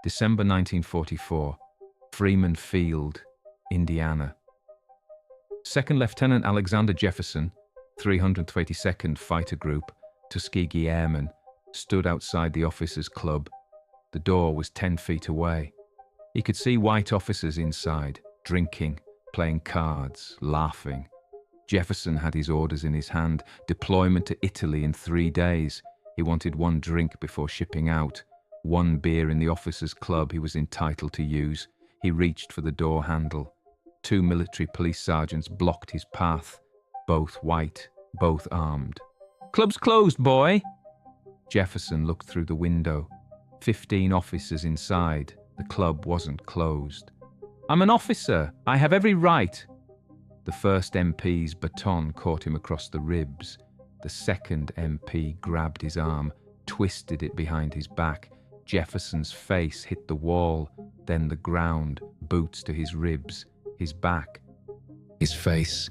December 1944, Freeman Field, Indiana. Second Lieutenant Alexander Jefferson, 322nd Fighter Group, Tuskegee Airmen, stood outside the officers' club. The door was 10 feet away. He could see white officers inside, drinking, playing cards, laughing. Jefferson had his orders in his hand, deployment to Italy in 3 days. He wanted one drink before shipping out. One beer in the officers' club he was entitled to use. He reached for the door handle. 2 military police sergeants blocked his path, both white, both armed. "Club's closed, boy!" Jefferson looked through the window. 15 officers inside. The club wasn't closed. "I'm an officer. I have every right." The first MP's baton caught him across the ribs. The second MP grabbed his arm, twisted it behind his back. Jefferson's face hit the wall, then the ground, boots to his ribs, his back, his face.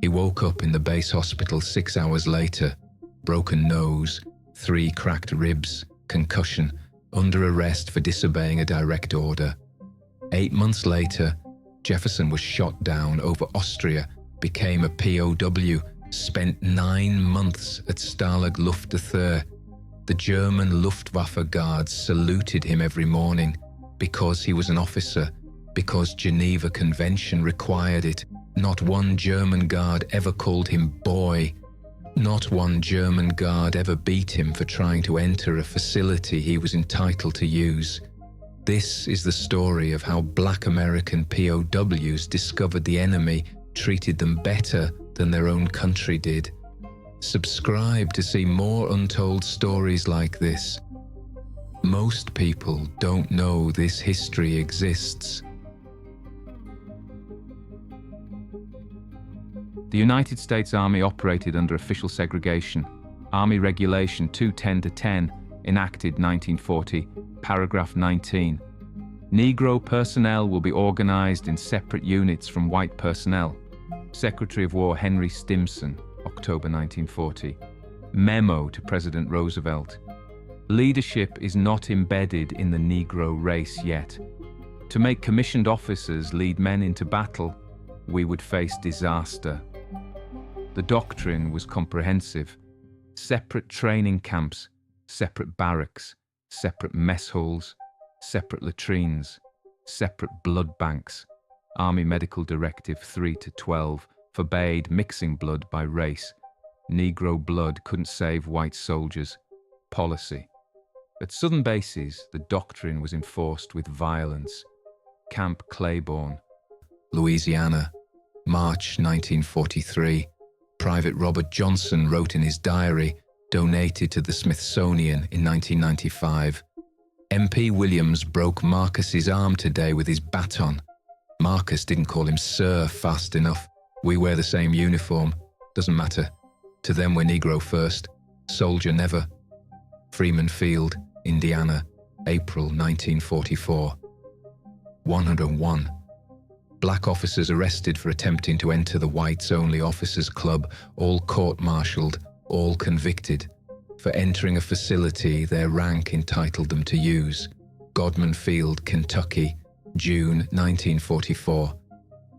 He woke up in the base hospital 6 hours later. Broken nose, 3 cracked ribs, concussion, under arrest for disobeying a direct order. 8 months later, Jefferson was shot down over Austria, became a POW, spent 9 months at Stalag Luft. The German Luftwaffe guards saluted him every morning because he was an officer, because Geneva Convention required it. Not one German guard ever called him boy. Not one German guard ever beat him for trying to enter a facility he was entitled to use. This is the story of how Black American POWs discovered the enemy treated them better than their own country did. Subscribe to see more untold stories like this. Most people don't know this history exists. The United States Army operated under official segregation. Army Regulation 210-10, enacted 1940, paragraph 19. Negro personnel will be organized in separate units from white personnel. Secretary of War Stimson, October 1940. Memo to President Roosevelt. Leadership is not embedded in the Negro race yet. To make commissioned officers lead men into battle, we would face disaster. The doctrine was comprehensive. Separate training camps, separate barracks, separate mess halls, separate latrines, separate blood banks. Army Medical Directive 3-12 forbade mixing blood by race. Negro blood couldn't save white soldiers. Policy. At southern bases, the doctrine was enforced with violence. Camp Claiborne, Louisiana, March 1943. Private Robert Johnson wrote in his diary, donated to the Smithsonian in 1995, "MP Williams broke Marcus's arm today with his baton. Marcus didn't call him sir fast enough. We wear the same uniform. Doesn't matter. To them we're Negro first. Soldier never." Freeman Field, Indiana, April 1944. 101. Black officers arrested for attempting to enter the whites-only officers' club, all court-martialed, all convicted. For entering a facility their rank entitled them to use. Godman Field, Kentucky, June 1944.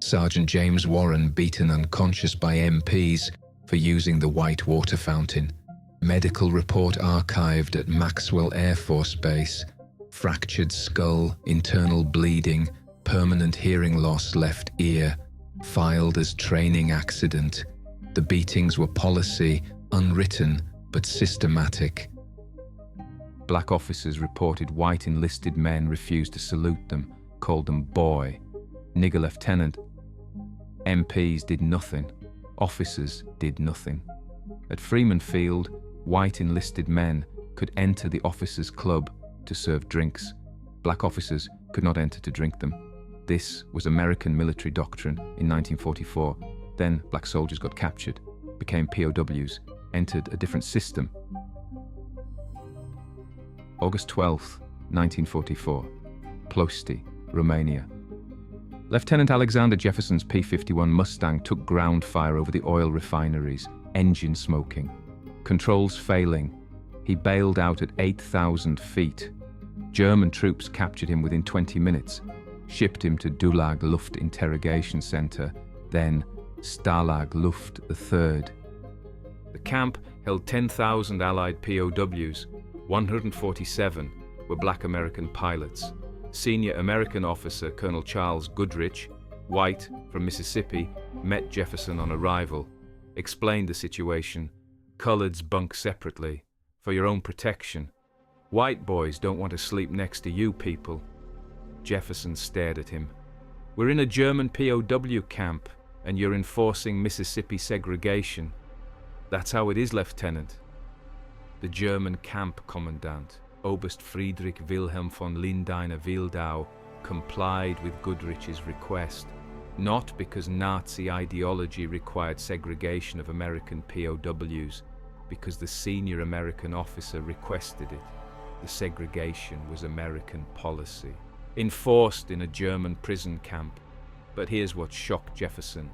Sergeant James Warren beaten unconscious by MPs for using the white water fountain. Medical report archived at Maxwell Air Force Base. Fractured skull, internal bleeding, permanent hearing loss left ear, filed as training accident. The beatings were policy, unwritten, but systematic. Black officers reported white enlisted men refused to salute them, called them boy. Nigger lieutenant. MPs did nothing. Officers did nothing. At Freeman Field, white enlisted men could enter the officers' club to serve drinks. Black officers could not enter to drink them. This was American military doctrine in 1944. Then black soldiers got captured, became POWs, entered a different system. August 12, 1944, Ploiești, Romania. Lieutenant Alexander Jefferson's P-51 Mustang took ground fire over the oil refineries, engine smoking. Controls failing, he bailed out at 8,000 feet. German troops captured him within 20 minutes, shipped him to Stalag Luft interrogation center, then Stalag Luft III. The camp held 10,000 Allied POWs. 147 were Black American pilots. Senior American officer Colonel Charles Goodrich, white from Mississippi, met Jefferson on arrival, explained the situation. Coloreds bunk separately, for your own protection. White boys don't want to sleep next to you people. Jefferson stared at him. We're in a German POW camp, and you're enforcing Mississippi segregation. That's how it is, Lieutenant. The German camp commandant, Oberst Friedrich Wilhelm von Lindeiner-Wildau, complied with Goodrich's request, not because Nazi ideology required segregation of American POWs, because the senior American officer requested it. The segregation was American policy, enforced in a German prison camp. But here's what shocked Jefferson.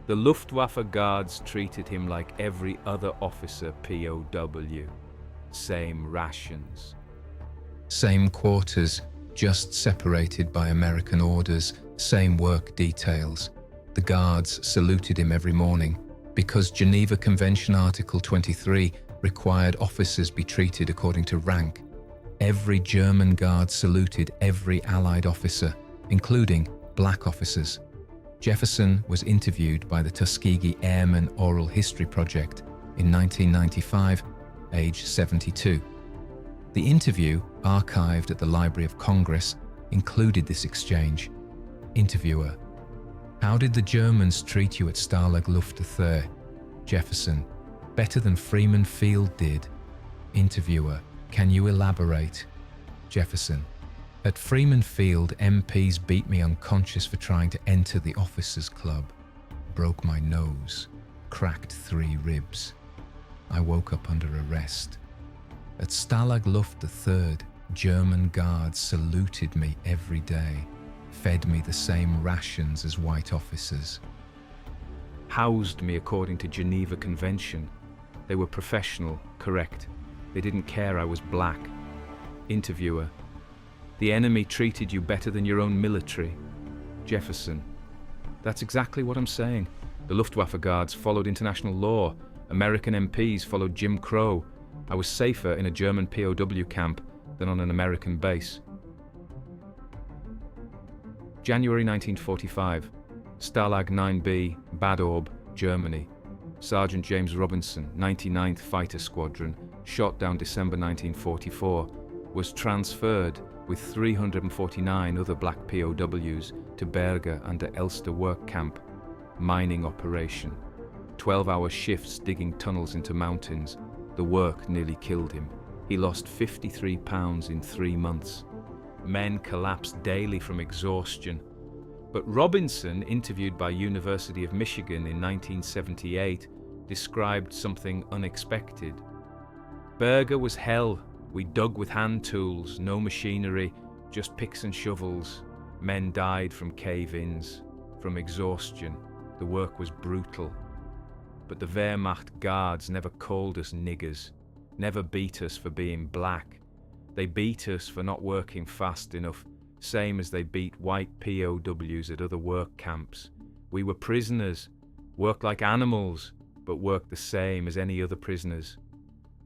The Luftwaffe guards treated him like every other officer POW. Same rations. Same quarters, just separated by American orders, same work details. The guards saluted him every morning because Geneva Convention Article 23 required officers be treated according to rank. Every German guard saluted every Allied officer, including black officers. Jefferson was interviewed by the Tuskegee Airmen Oral History Project in 1995, age 72. The interview, archived at the Library of Congress, included this exchange. Interviewer: how did the Germans treat you at Stalag Luft III? Jefferson: better than Freeman Field did. Interviewer: can you elaborate? Jefferson: at Freeman Field, MPs beat me unconscious for trying to enter the officers' club. Broke my nose. Cracked 3 ribs. I woke up under arrest. At Stalag Luft III, German guards saluted me every day, fed me the same rations as white officers. Housed me according to Geneva Convention. They were professional, correct. They didn't care I was black. Interviewer: the enemy treated you better than your own military. Jefferson: that's exactly what I'm saying. The Luftwaffe guards followed international law. American MPs followed Jim Crow. I was safer in a German POW camp than on an American base. January 1945, Stalag 9B, Bad Orb, Germany. Sergeant James Robinson, 99th Fighter Squadron, shot down December 1944, was transferred with 349 other black POWs to Berge an der Elster work camp. Mining operation. 12-hour shifts digging tunnels into mountains. The work nearly killed him. He lost 53 pounds in 3 months. Men collapsed daily from exhaustion. But Robinson, interviewed by University of Michigan in 1978, described something unexpected. Berge was hell. We dug with hand tools, no machinery, just picks and shovels. Men died from cave-ins, from exhaustion. The work was brutal. But the Wehrmacht guards never called us niggers, never beat us for being black. They beat us for not working fast enough, same as they beat white POWs at other work camps. We were prisoners, worked like animals, but worked the same as any other prisoners.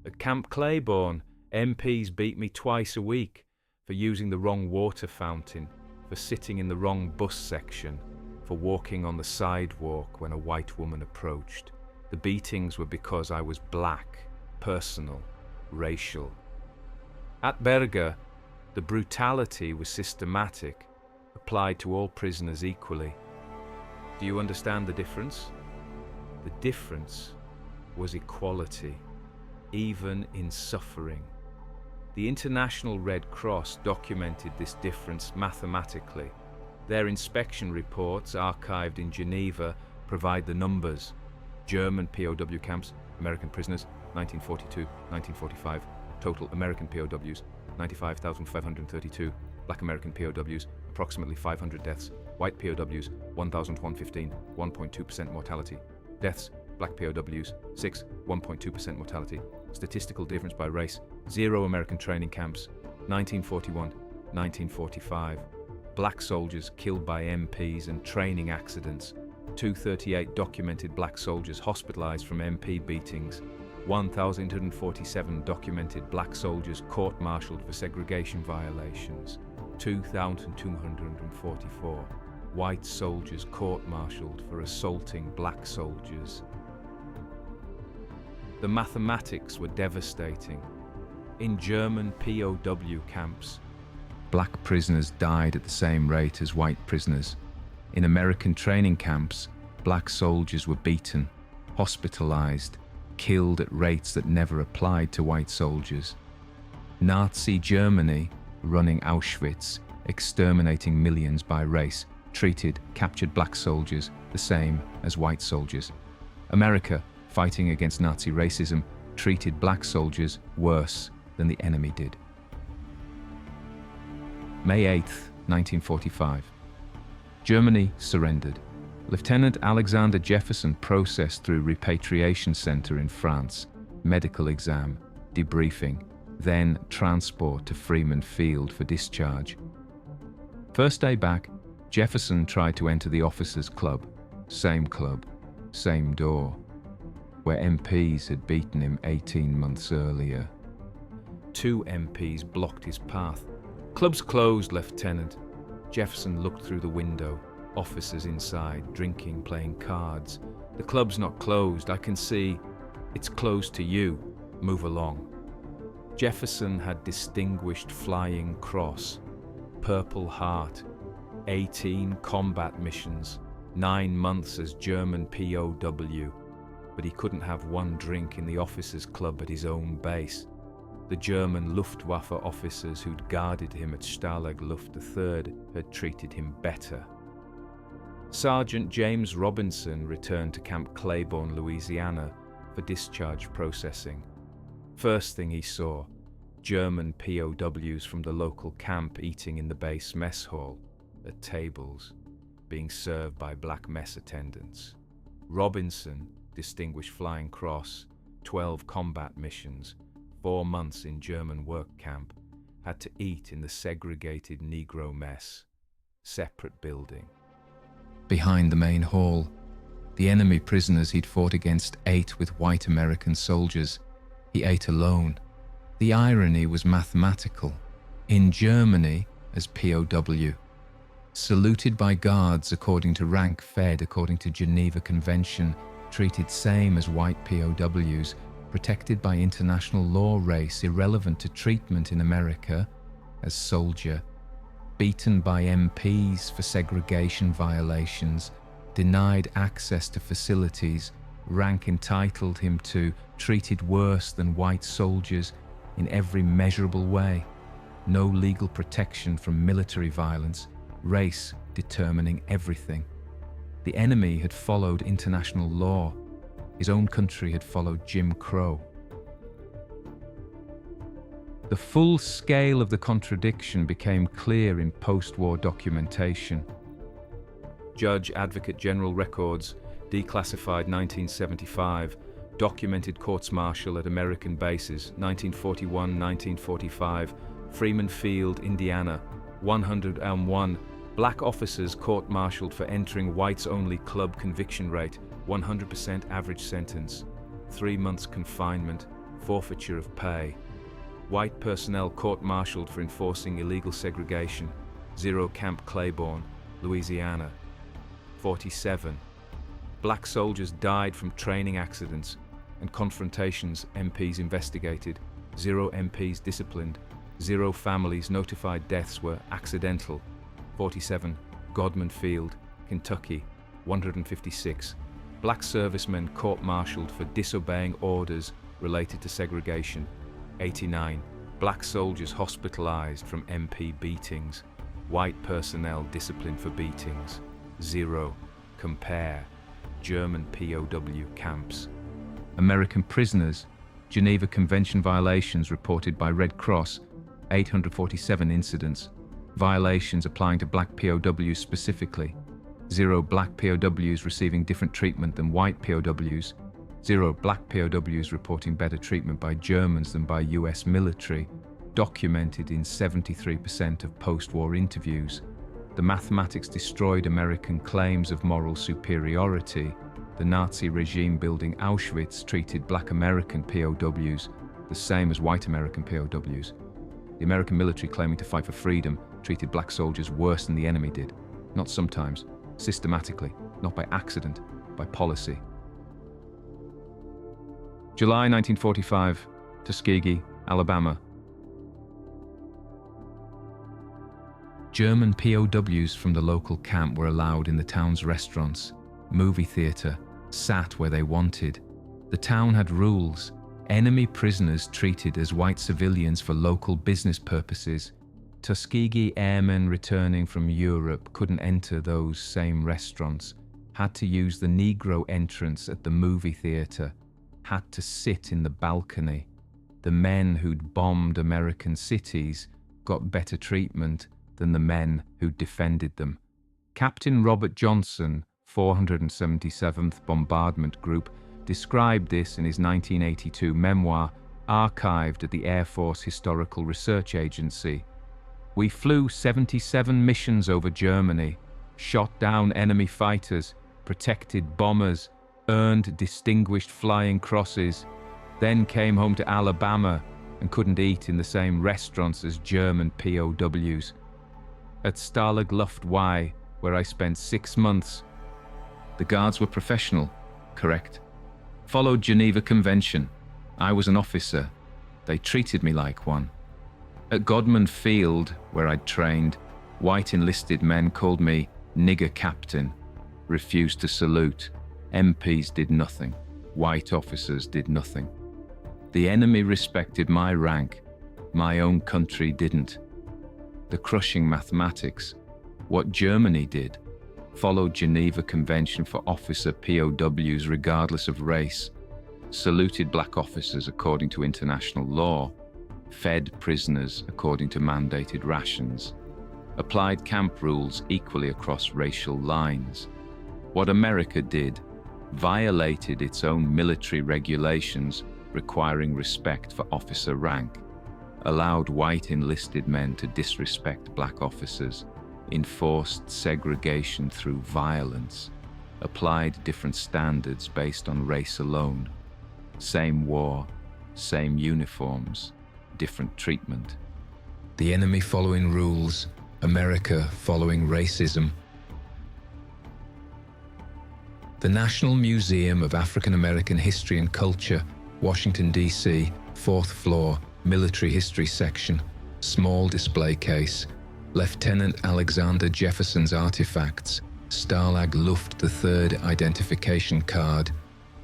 At Camp Claiborne, MPs beat me twice a week for using the wrong water fountain, for sitting in the wrong bus section, for walking on the sidewalk when a white woman approached. The beatings were because I was black, personal, racial. At Berge, the brutality was systematic, applied to all prisoners equally. Do you understand the difference? The difference was equality, even in suffering. The International Red Cross documented this difference mathematically. Their inspection reports, archived in Geneva, provide the numbers. German POW camps, American prisoners, 1942-1945. Total American POWs, 95,532. Black American POWs, approximately 500 deaths. White POWs, 1,115, 1.2% mortality. Deaths, Black POWs, 6, 1.2% mortality. Statistical difference by race, 0 American training camps, 1941, 1945. Black soldiers killed by MPs and training accidents. 238 documented black soldiers hospitalized from MP beatings. 1,147 documented black soldiers court-martialed for segregation violations. 2,244 white soldiers court-martialed for assaulting black soldiers. The mathematics were devastating. In German POW camps, black prisoners died at the same rate as white prisoners. In American training camps, black soldiers were beaten, hospitalized, killed at rates that never applied to white soldiers. Nazi Germany, running Auschwitz, exterminating millions by race, treated captured black soldiers the same as white soldiers. America, fighting against Nazi racism, treated black soldiers worse than the enemy did. May 8, 1945. Germany surrendered. Lieutenant Alexander Jefferson processed through repatriation center in France, medical exam, debriefing, then transport to Freeman Field for discharge. First day back, Jefferson tried to enter the officers' club, same door, where MPs had beaten him 18 months earlier. 2 MPs blocked his path. "Club's closed, Lieutenant." Jefferson looked through the window. Officers inside, drinking, playing cards. "The club's not closed, I can see. It's closed to you. Move along." Jefferson had Distinguished Flying Cross, Purple Heart, 18 combat missions, 9 months as German POW, but he couldn't have one drink in the officers' club at his own base. The German Luftwaffe officers who'd guarded him at Stalag Luft III had treated him better. Sergeant James Robinson returned to Camp Claiborne, Louisiana, for discharge processing. First thing he saw, German POWs from the local camp eating in the base mess hall, at tables, being served by black mess attendants. Robinson, Distinguished Flying Cross, 12 combat missions, 4 months in German work camp, had to eat in the segregated Negro mess, separate building. Behind the main hall, the enemy prisoners he'd fought against ate with white American soldiers. He ate alone. The irony was mathematical. In Germany, as POW, saluted by guards according to rank, fed according to Geneva Convention, treated same as white POWs, protected by international law, race irrelevant to treatment in America, as soldier, beaten by MPs for segregation violations, denied access to facilities, rank entitled him to, treated worse than white soldiers in every measurable way, no legal protection from military violence, race determining everything. The enemy had followed international law. His own country had followed Jim Crow. The full scale of the contradiction became clear in post-war documentation. Judge Advocate General records, declassified 1975, documented courts-martial at American bases, 1941-1945, Freeman Field, Indiana, 101, black officers court-martialed for entering whites-only club, conviction rate, 100% average sentence, 3 months confinement, forfeiture of pay. White personnel court-martialed for enforcing illegal segregation, 0 Camp Claiborne, Louisiana. 47. Black soldiers died from training accidents and confrontations, MPs investigated, 0 MPs disciplined, 0 families notified deaths were accidental. 47. Godman Field, Kentucky, 156. Black servicemen court-martialed for disobeying orders related to segregation, 89. Black soldiers hospitalized from MP beatings, white personnel disciplined for beatings, 0. Compare German POW camps. American prisoners, Geneva Convention violations reported by Red Cross, 847 incidents. Violations applying to black POWs specifically, 0 black POWs receiving different treatment than white POWs, 0 black POWs reporting better treatment by Germans than by US military, documented in 73% of post-war interviews. The mathematics destroyed American claims of moral superiority. The Nazi regime building Auschwitz treated Black American POWs the same as white American POWs. The American military, claiming to fight for freedom, treated black soldiers worse than the enemy did. Not sometimes, systematically, not by accident, by policy. July 1945, Tuskegee, Alabama. German POWs from the local camp were allowed in the town's restaurants, movie theater, sat where they wanted. The town had rules. Enemy prisoners treated as white civilians for local business purposes. Tuskegee Airmen returning from Europe couldn't enter those same restaurants, had to use the Negro entrance at the movie theater, had to sit in the balcony. The men who'd bombed American cities got better treatment than the men who'd defended them. Captain Robert Johnson, 477th Bombardment Group, described this in his 1982 memoir, archived at the Air Force Historical Research Agency. We flew 77 missions over Germany, shot down enemy fighters, protected bombers, earned distinguished flying crosses, then came home to Alabama and couldn't eat in the same restaurants as German POWs. At Stalag Luft, where I spent 6 months, the guards were professional, correct? Followed Geneva Convention. I was an officer. They treated me like one. At Godman Field, where I'd trained, white enlisted men called me nigger captain, refused to salute. MPs did nothing. White officers did nothing. The enemy respected my rank. My own country didn't. The crushing mathematics. What Germany did, followed Geneva Convention for officer POWs regardless of race, saluted black officers according to international law, fed prisoners according to mandated rations, applied camp rules equally across racial lines. What America did, violated its own military regulations requiring respect for officer rank, allowed white enlisted men to disrespect black officers, enforced segregation through violence, applied different standards based on race alone. Same war, same uniforms, different treatment. The enemy following rules, America following racism. The National Museum of African American History and Culture, Washington, D.C., 4th floor, Military History Section, small display case, Lieutenant Alexander Jefferson's artifacts, Stalag Luft III identification card,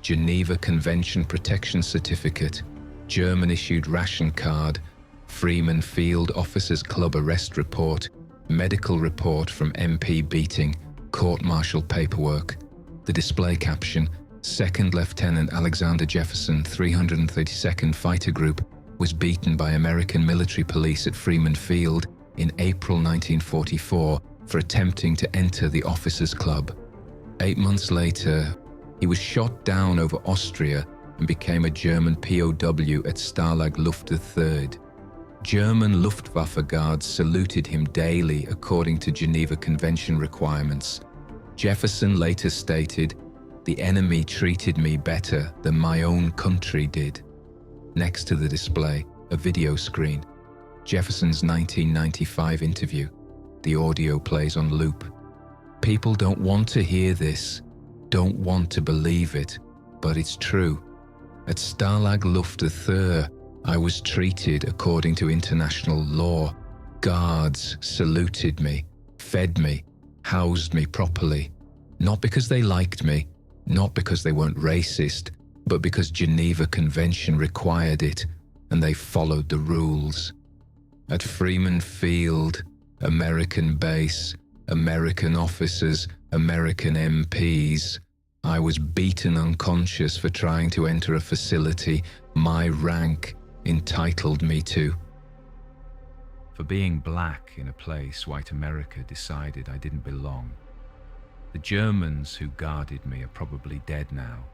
Geneva Convention protection certificate, German-issued ration card, Freeman Field Officers Club arrest report, medical report from MP beating, court-martial paperwork. The display caption, Second Lieutenant Alexander Jefferson, 332nd Fighter Group, was beaten by American military police at Freeman Field in April 1944 for attempting to enter the Officers Club. 8 months later, he was shot down over Austria and became a German POW at Stalag Luft III. German Luftwaffe guards saluted him daily according to Geneva Convention requirements. Jefferson later stated, "The enemy treated me better than my own country did." Next to the display, a video screen. Jefferson's 1995 interview. The audio plays on loop. People don't want to hear this, don't want to believe it, but it's true. At Stalag Luft III, I was treated according to international law. Guards saluted me, fed me, housed me properly. Not because they liked me, not because they weren't racist, but because Geneva Convention required it, and they followed the rules. At Freeman Field, American base, American officers, American MPs, I was beaten unconscious for trying to enter a facility my rank entitled me to. For being black in a place white America decided I didn't belong. The Germans who guarded me are probably dead now.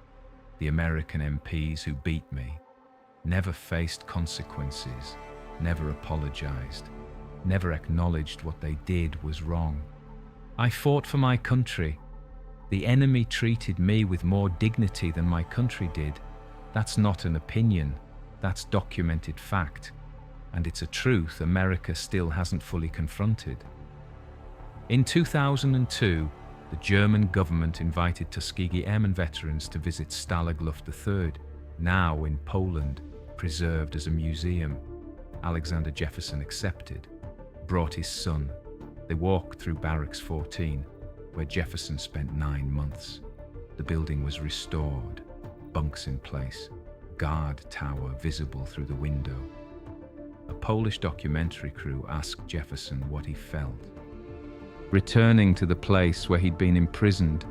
The American MPs who beat me never faced consequences. never apologized, never acknowledged what they did was wrong. I fought for my country. The enemy treated me with more dignity than my country did. That's not an opinion, that's documented fact. And it's a truth America still hasn't fully confronted. In 2002, the German government invited Tuskegee Airmen veterans to visit Stalag Luft III, now in Poland, preserved as a museum. Alexander Jefferson accepted, brought his son. They walked through Barracks 14, where Jefferson spent 9 months. The building was restored, bunks in place, guard tower visible through the window. A Polish documentary crew asked Jefferson what he felt. Returning to the place where he'd been imprisoned,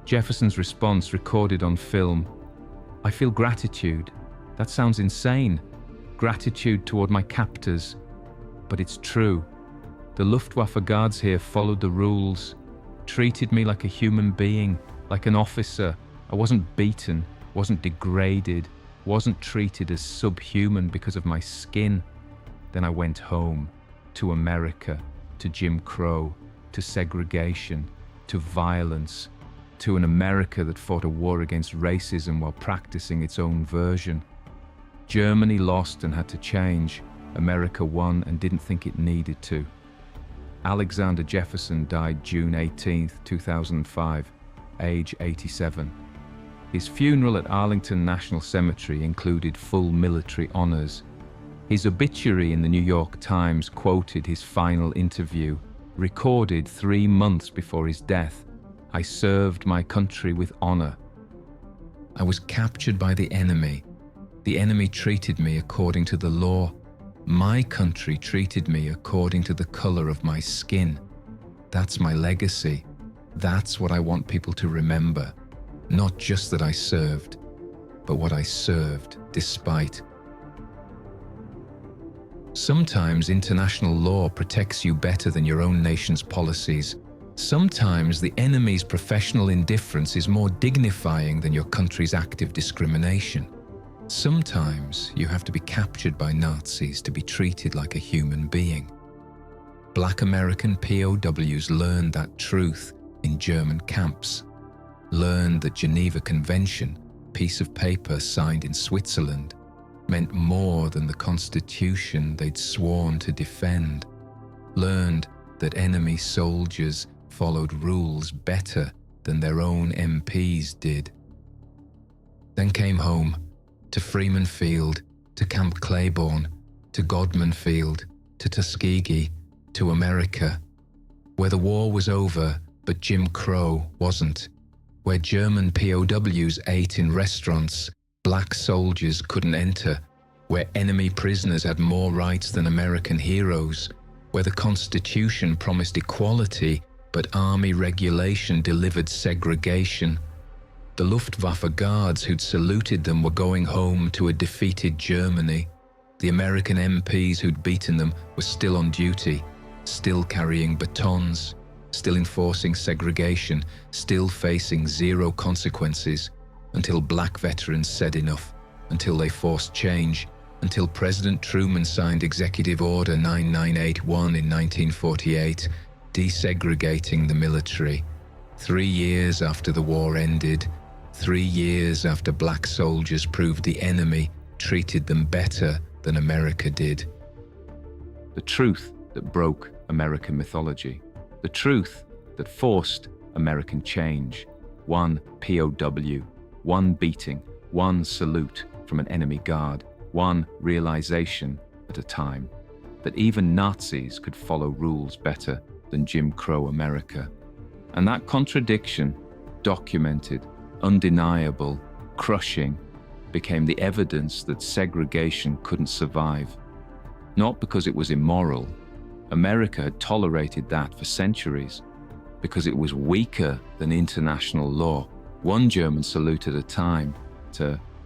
Jefferson's response recorded on film, "I feel gratitude. That sounds insane. Gratitude toward my captors. But it's true. The Luftwaffe guards here followed the rules, treated me like a human being, like an officer. I wasn't beaten, wasn't degraded, wasn't treated as subhuman because of my skin. Then I went home, to America, to Jim Crow, to segregation, to violence, to an America that fought a war against racism while practicing its own version. Germany lost and had to change. America won and didn't think it needed to." Alexander Jefferson died June 18, 2005, age 87. His funeral at Arlington National Cemetery included full military honors. His obituary in the New York Times quoted his final interview, recorded 3 months before his death. "I served my country with honor. I was captured by the enemy. The enemy treated me according to the law. My country treated me according to the color of my skin. That's my legacy. That's what I want people to remember. Not just that I served, but what I served despite." Sometimes international law protects you better than your own nation's policies. Sometimes the enemy's professional indifference is more dignifying than your country's active discrimination. Sometimes you have to be captured by Nazis to be treated like a human being. Black American POWs learned that truth in German camps, learned that Geneva Convention, piece of paper signed in Switzerland, meant more than the Constitution they'd sworn to defend, learned that enemy soldiers followed rules better than their own MPs did. Then came home, to Freeman Field, to Camp Claiborne, to Godman Field, to Tuskegee, to America, where the war was over but Jim Crow wasn't, where German POWs ate in restaurants black soldiers couldn't enter, where enemy prisoners had more rights than American heroes, where the Constitution promised equality but army regulation delivered segregation. The Luftwaffe guards who'd saluted them were going home to a defeated Germany. The American MPs who'd beaten them were still on duty, still carrying batons, still enforcing segregation, still facing zero consequences, until black veterans said enough, until they forced change, until President Truman signed Executive Order 9981 in 1948, desegregating the military. 3 years after the war ended, 3 years after black soldiers proved the enemy treated them better than America did. The truth that broke American mythology. The truth that forced American change. One POW, one beating, one salute from an enemy guard, one realization at a time that even Nazis could follow rules better than Jim Crow America. And that contradiction, documented, undeniable, crushing, became the evidence that segregation couldn't survive. Not because it was immoral. America had tolerated that for centuries, because it was weaker than international law, one German salute at a time, to